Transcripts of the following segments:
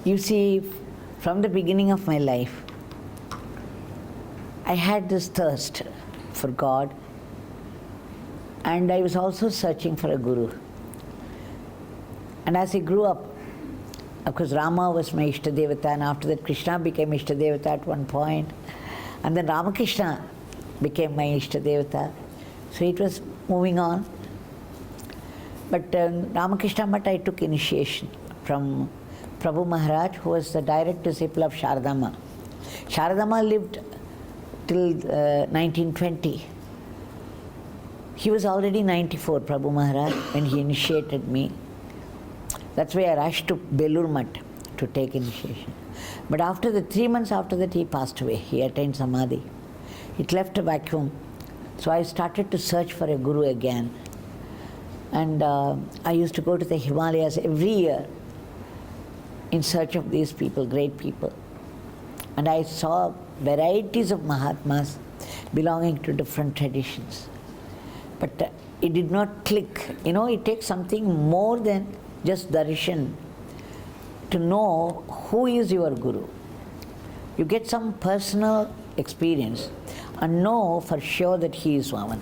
You see, from the beginning of my life, I had this thirst for God, and I was also searching for a guru. And as I grew up, of course, Rama was my Ishtadevata, and after that Krishna became Ishtadevata at one point, and then Ramakrishna became my Ishtadevata. So it was moving on. But Ramakrishna Math, I took initiation from Prabhu Maharaj, who was the direct disciple of Sharadama. Sharadama lived till 1920. He was already 94, Prabhu Maharaj, when he initiated me. That's why I rushed to Belur Math to take initiation. But after the 3 months after that, he passed away. He attained Samadhi. It left a vacuum. So I started to search for a guru again. And I used to go to the Himalayas every year in search of these people, great people. And I saw varieties of Mahatmas belonging to different traditions. But it did not click. You know, it takes something more than just darshan to know who is your guru. You get some personal experience and know for sure that he is one.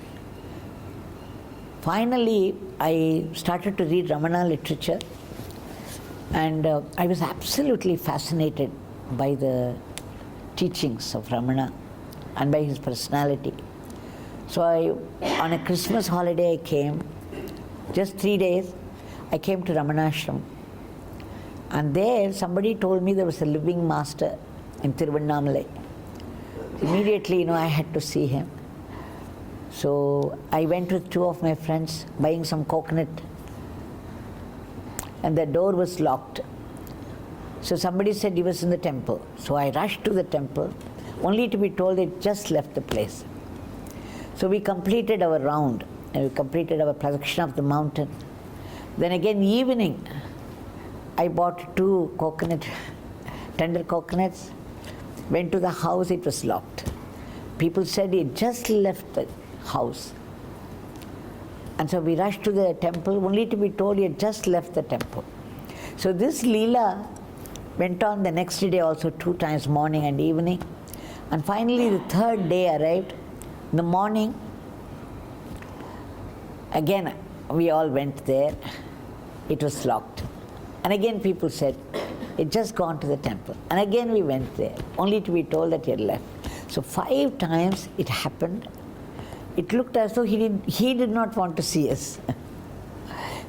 Finally, I started to read Ramana literature, and I was absolutely fascinated by the teachings of Ramana and by his personality. So on a Christmas holiday I came, just 3 days, I came to Ramanashram. And there somebody told me there was a living master in Tiruvannamalai. Immediately, I had to see him. So I went with 2 of my friends buying some coconut, and the door was locked. So somebody said he was in the temple. So I rushed to the temple, only to be told they just left the place. So we completed our round, and we completed our projection of the mountain. Then again, evening, I bought 2 tender coconuts, went to the house, it was locked. People said he had just left the house. And so we rushed to the temple, only to be told he had just left the temple. So this Leela went on the next day also 2 times, morning and evening. And finally the 3rd day arrived. In the morning, again we all went there. It was locked. And again people said, he'd just gone to the temple. And again we went there, only to be told that he had left. So 5 times it happened. It looked as though he did not want to see us.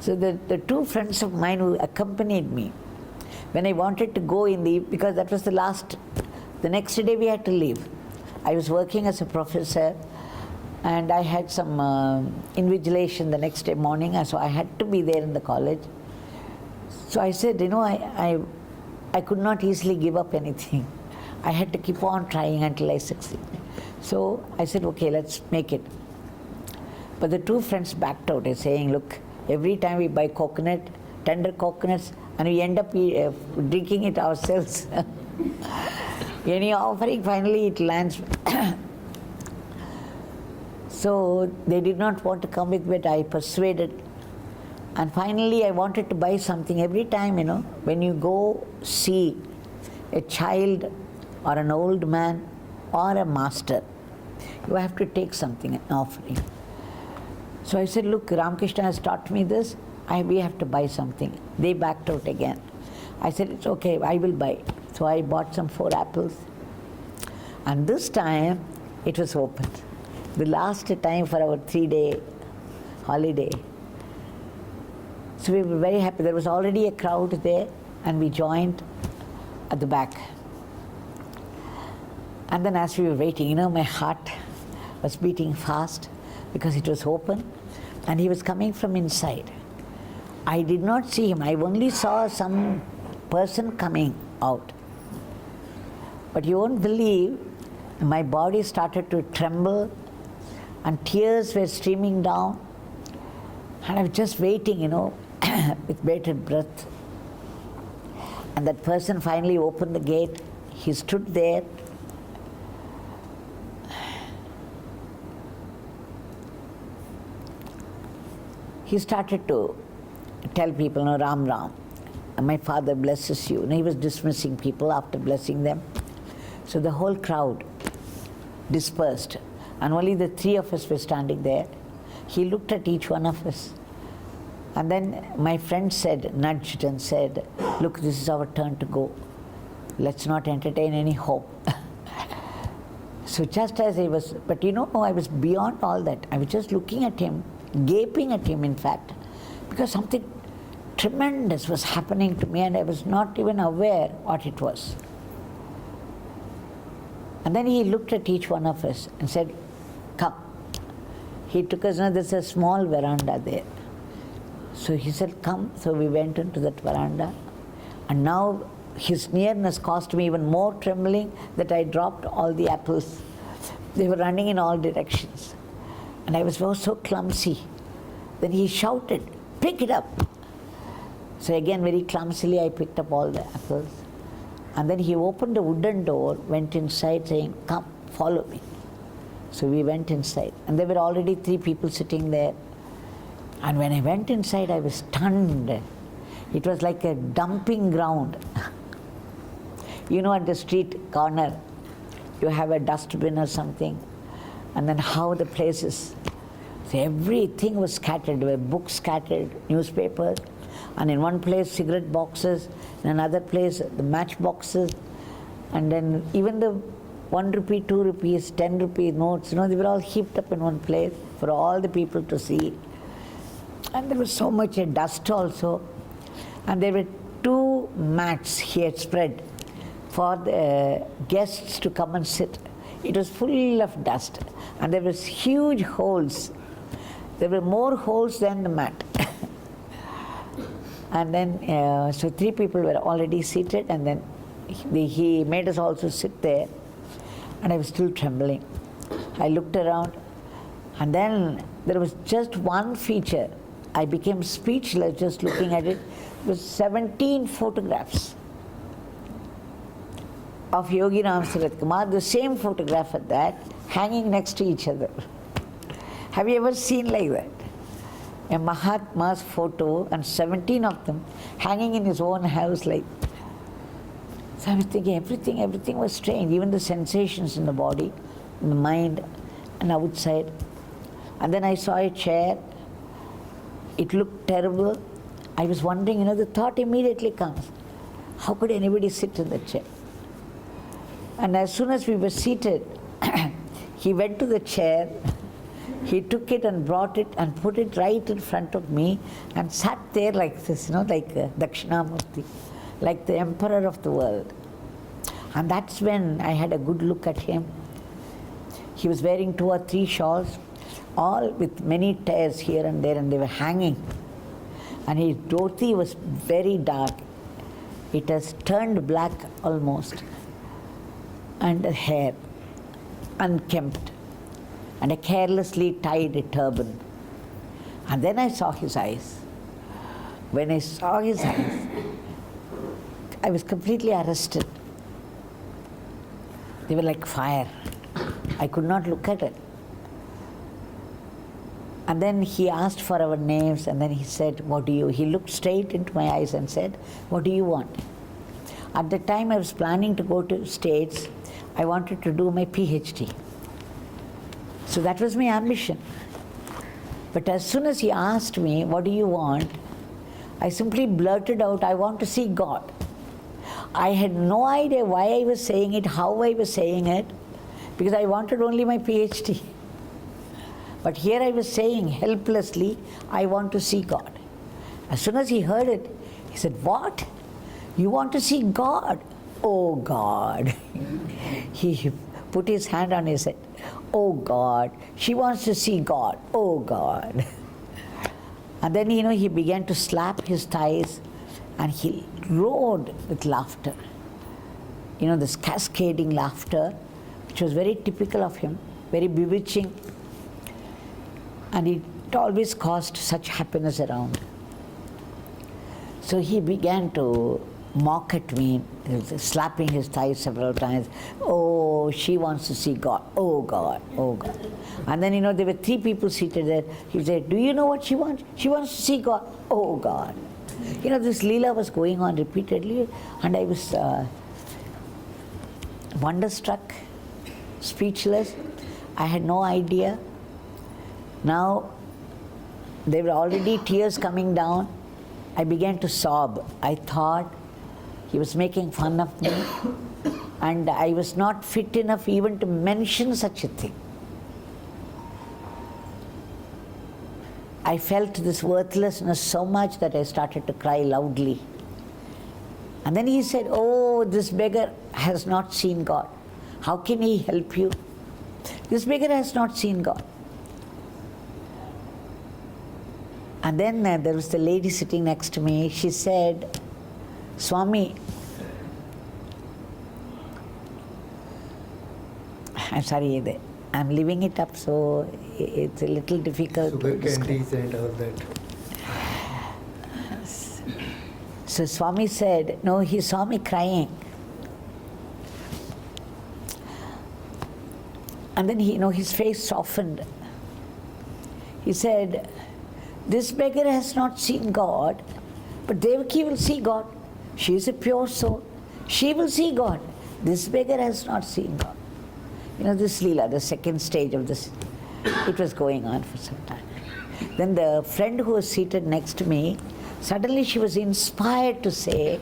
So the 2 friends of mine who accompanied me, when I wanted to go because that was the next day we had to leave. I was working as a professor, and I had some invigilation the next day morning, and so I had to be there in the college. So I said, I could not easily give up anything. I had to keep on trying until I succeed. So I said, okay, let's make it. But the 2 friends backed out, saying, look, every time we buy tender coconuts, and we end up drinking it ourselves. Any offering, finally it lands. So they did not want to come with me, but I persuaded. And finally I wanted to buy something. Every time, when you go see a child or an old man or a master, you have to take something, an offering. So I said, look, Ramakrishna has taught me this, we have to buy something. They backed out again. I said, it's okay, I will buy. So I bought some 4 apples. And this time, it was opened. The last time for our 3-day holiday. So we were very happy. There was already a crowd there, and we joined at the back. And then as we were waiting, my heart was beating fast because it was open, and he was coming from inside. I did not see him. I only saw some person coming out. But you won't believe, my body started to tremble, and tears were streaming down. And I was just waiting, with bated breath. And that person finally opened the gate. He stood there. He started to tell people, Ram Ram. my father blesses you. And he was dismissing people after blessing them. So the whole crowd dispersed, and only the three of us were standing there. He looked at each one of us. And then my friend said, nudged and said, look, this is our turn to go. Let's not entertain any hope. So just as I was, but I was beyond all that. I was just looking at him, gaping at him in fact, because something tremendous was happening to me and I was not even aware what it was. And then he looked at each one of us and said, come. He took us, there's a small veranda there. So he said, come. So we went into that veranda. And now his nearness caused me even more trembling that I dropped all the apples. They were running in all directions. And I was so clumsy. Then he shouted, pick it up. So again, very clumsily, I picked up all the apples. And then he opened a wooden door, went inside saying, come, follow me. So we went inside. And there were already 3 people sitting there. And when I went inside, I was stunned. It was like a dumping ground. At the street corner, you have a dustbin or something. And then how the place is. So everything was scattered. There were books scattered, newspapers. And in one place, cigarette boxes. In another place, the match boxes. And then even the 1 rupee, 2 rupees, 10 rupee notes, they were all heaped up in one place for all the people to see. And there was so much dust also. And there were 2 mats he had spread for the guests to come and sit. It was full of dust. And there was huge holes. There were more holes than the mat. And then, so 3 people were already seated, and then he made us also sit there. And I was still trembling. I looked around, and then there was just one feature. I became speechless just looking at it. It was 17 photographs of Yogi Ramsuratkumar, the same photograph at that, hanging next to each other. Have you ever seen like that? A Mahatma's photo and 17 of them hanging in his own house like. So I was thinking everything was strange, even the sensations in the body, in the mind and outside. And then I saw a chair. It looked terrible. I was wondering, the thought immediately comes, how could anybody sit in the chair? And as soon as we were seated, he went to the chair, he took it and brought it and put it right in front of me and sat there like this, like Dakshinamurti, like the emperor of the world. And that's when I had a good look at him. He was wearing 2 or 3 shawls, all with many tears here and there, and they were hanging. And his dhoti was very dark. It has turned black almost. And the hair, unkempt, and a carelessly tied turban. And then I saw his eyes. When I saw his eyes, I was completely arrested. They were like fire. I could not look at it. And then he asked for our names, and then he said, he looked straight into my eyes and said, what do you want? At the time I was planning to go to States. I wanted to do my PhD. So that was my ambition. But as soon as he asked me, what do you want? I simply blurted out, I want to see God. I had no idea why I was saying it, how I was saying it, because I wanted only my PhD. But here I was saying helplessly, I want to see God. As soon as he heard it, he said, what? You want to see God? Oh God. He put his hand on his head. Oh God. She wants to see God. Oh God. And then, he began to slap his thighs and he roared with laughter. This cascading laughter, which was very typical of him, very bewitching. And it always caused such happiness around. So he began to mock at me, slapping his thighs several times. Oh, she wants to see God. Oh God, oh God. And then, there were 3 people seated there. He said, do you know what she wants? She wants to see God. Oh God. This Leela was going on repeatedly, and I was wonderstruck, speechless. I had no idea. Now, there were already tears coming down. I began to sob. I thought he was making fun of me, and I was not fit enough even to mention such a thing. I felt this worthlessness so much that I started to cry loudly. And then he said, "Oh, this beggar has not seen God. How can he help you? This beggar has not seen God." And then there was the lady sitting next to me. She said, "Swami," I'm sorry, I'm leaving it up, so it's a little difficult. Sugar candies and all that. So Swami said, no, he saw me crying. And then his face softened. He said, "This beggar has not seen God, but Devaki will see God. She is a pure soul. She will see God. This beggar has not seen God." This Leela, the second stage of this, it was going on for some time. Then the friend who was seated next to me, suddenly she was inspired to say,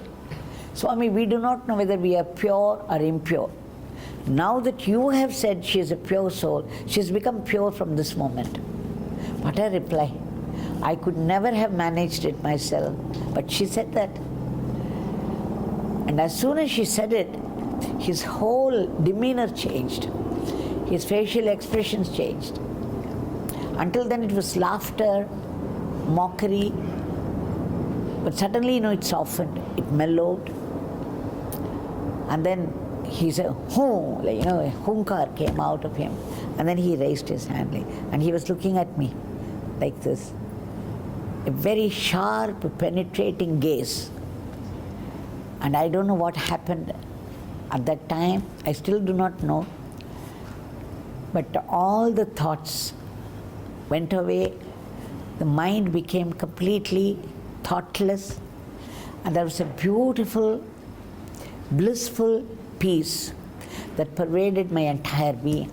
"Swami, we do not know whether we are pure or impure. Now that you have said she is a pure soul, she has become pure from this moment." What a reply. I could never have managed it myself, but she said that. And as soon as she said it, his whole demeanor changed. His facial expressions changed. Until then it was laughter, mockery, but suddenly, it softened, it mellowed. And then he said, "Hoo," a hunkar came out of him. And then he raised his hand, and he was looking at me like this. A very sharp, penetrating gaze. And I don't know what happened at that time. I still do not know. But all the thoughts went away. The mind became completely thoughtless. And there was a beautiful, blissful peace that pervaded my entire being.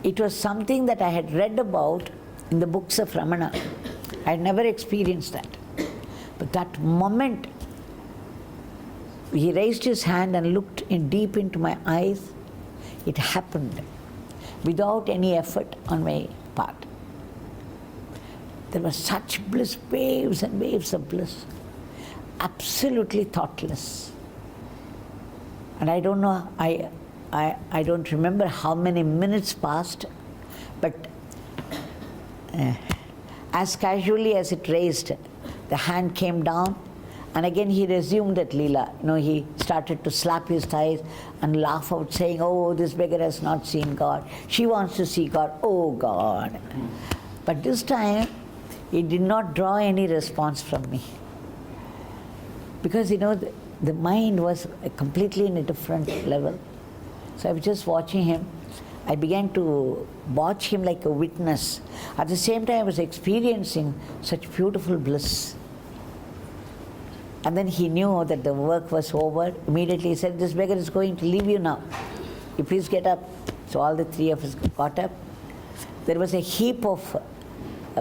It was something that I had read about in the books of Ramana. I had never experienced that. But that moment, he raised his hand and looked deep into my eyes. It happened without any effort on my part. There was such bliss, waves and waves of bliss, absolutely thoughtless. And I don't know, I don't remember how many minutes passed, but as casually as it raised, the hand came down, and again he resumed that Leela. He started to slap his thighs and laugh out, saying, "Oh, this beggar has not seen God. She wants to see God. Oh, God." But this time, he did not draw any response from me. Because, the mind was completely in a different level. So I was just watching him. I began to watch him like a witness. At the same time, I was experiencing such beautiful bliss. And then he knew that the work was over. Immediately he said, "This beggar is going to leave you now. You please get up." So all the three of us got up. There was a heap of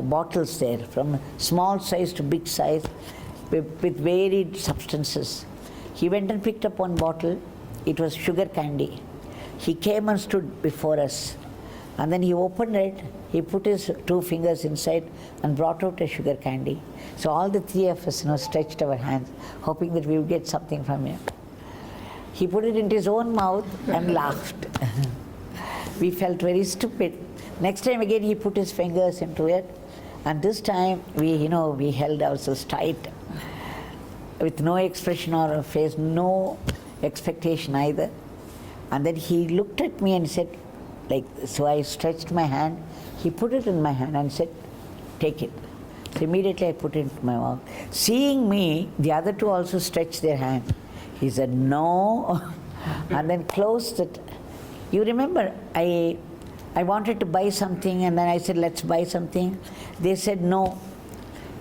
bottles there, from small size to big size, with varied substances. He went and picked up one bottle. It was sugar candy. He came and stood before us. And then he opened it, he put his 2 fingers inside and brought out a sugar candy. So all the three of us stretched our hands, hoping that we would get something from him. He put it into his own mouth and laughed. We felt very stupid. Next time again he put his fingers into it, and this time we held ourselves tight, with no expression on our face, no expectation either. And then he looked at me and said, so I stretched my hand. He put it in my hand and said, "Take it." So immediately I put it into my mouth. Seeing me, the other two also stretched their hand. He said, "No," and then closed it. You remember, I wanted to buy something, and then I said, "Let's buy something." They said, "No,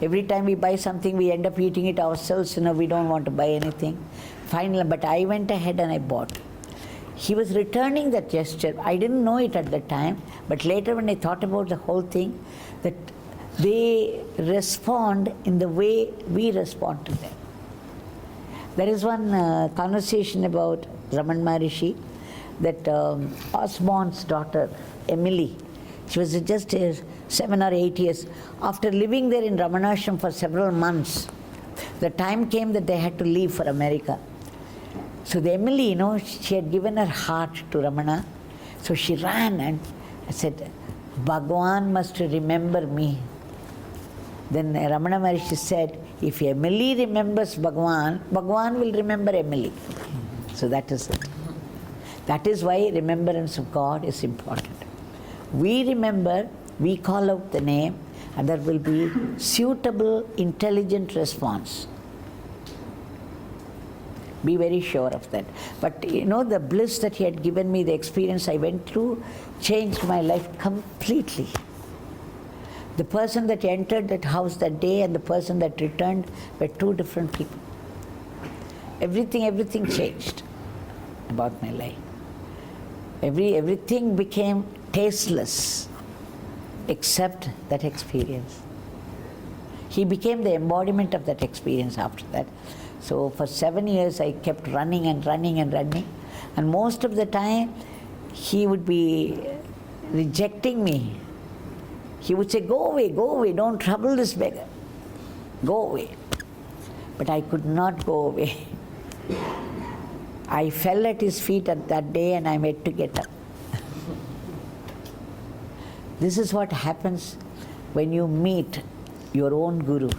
Every time we buy something, we end up eating it ourselves. We don't want to buy anything. Finally, but I went ahead and I bought. He was returning that gesture. I didn't know it at the time, but later when I thought about the whole thing, that they respond in the way we respond to them. There is one conversation about Raman Maharishi, that Osborne's daughter, Emily, she was just 7 or 8 years. After living there in Ramanashram for several months, the time came that they had to leave for America. So the Emily, she had given her heart to Ramana. So she ran and said, Bhagwan must remember me. Then Ramana Maharishi said, if Emily remembers Bhagwan, Bhagwan will remember Emily. So that is it. That is why remembrance of God is important. We remember, we call out the name, and there will be suitable, intelligent response. Be very sure of that. But the bliss that he had given me, the experience I went through, changed my life completely. The person that entered that house that day and the person that returned were two different people. Everything changed about my life. Everything became tasteless except that experience. He became the embodiment of that experience after that. So for 7 years I kept running and running and running, and most of the time he would be rejecting me. He would say, go away, don't trouble this beggar. Go away. But I could not go away. I fell at his feet at that day and I had to get up. This is what happens when you meet your own Guru.